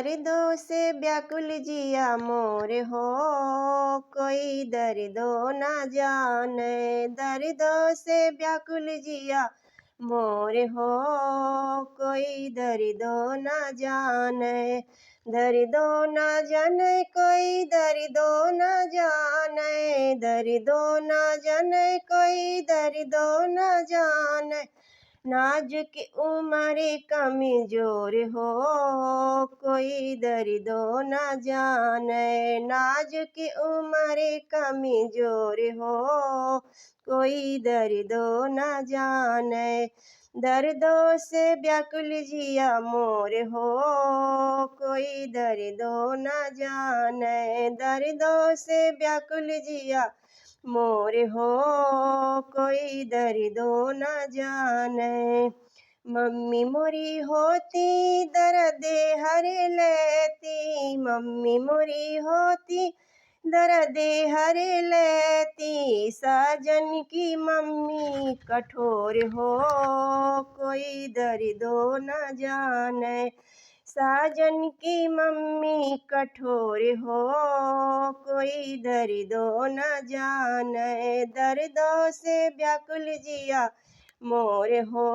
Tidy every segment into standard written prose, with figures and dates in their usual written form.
दर्दों से व्याकुल जिया मोर हो, कोई दर्दों ना जाने। दर्दों से व्याकुल जिया मोर हो, कोई दर्दों ना जाने। दर्दों ना जाने कोई दर्दों ना जाने। दर्दों ना जाने कोई दर्दों ना जाने। नाजुक उम्र कमजोर हो, कोई दर्दों न जाने। नाजुक उम्र कमजोर हो, कोई दर्दों न जाने। दर्दों से व्याकुल जिया मोर हो, कोई दर्दों न जाने। दर्दों से व्याकुल जिया मोर हो, कोई दर्दों न जाने। मम्मी मोरी होती दर्द हर लेती। मम्मी मोरी होती दर्द हर लेती। साजन की मम्मी कठोर हो, कोई दर्दों न जाने। साजन की मम्मी कठोर हो, कोई दर्दों न जाने। दर्दों से व्याकुल जिया मोर हो,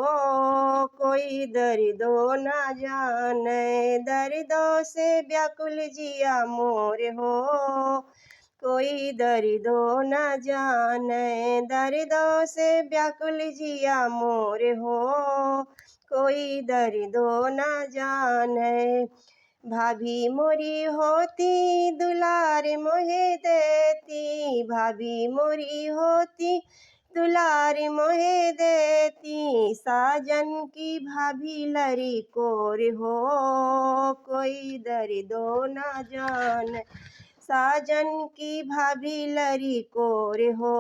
कोई दर्दों न जाने। दर्दों से व्याकुल जिया मोर हो, कोई दर्दों न जाने। दर्दों से व्याकुल जिया मोर हो, कोई दर्दों न जाने। भाभी मोरी होती दुलार मोहे देती। भाभी मोरी होती दुलार मोहे देती। साजन की भाभी लरी कोर हो, कोई दर्दों न जाने। साजन की भाभी लरी कोर हो,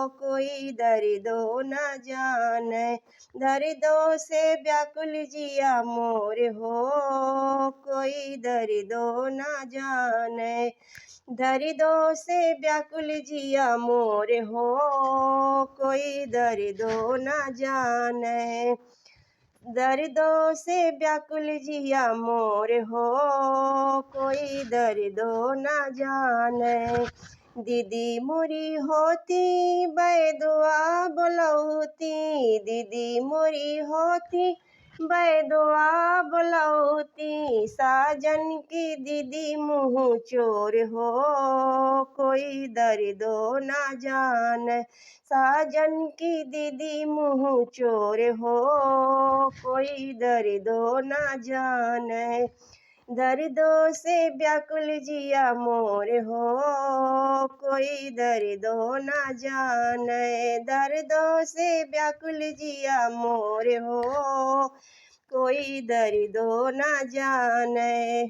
कोई दर्दों न जाने। दर्दों से व्याकुल जिया मोर हो, कोई दर्दों न जाने। दर्दों से व्याकुल जिया मोर हो, कोई दर्दों न जाने। दर्दों से व्याकुल जिया मोर हो, कोई दर्दों न जाने। दीदी मोरी होती बैदुआ बोलौती। दीदी मोरी होती बैदुआ बोलौती। साजन की दीदी मुँह चोर हो, कोई दर्दों न जाने। साजन की दीदी मुँह चोर हो, कोई दर्दों न जाने। दर्दों से व्याकुल जिया मोर हो, कोई दर्दों न जाने। दर्दों से व्याकुल जिया मोर हो, कोई दर्दों न जाने।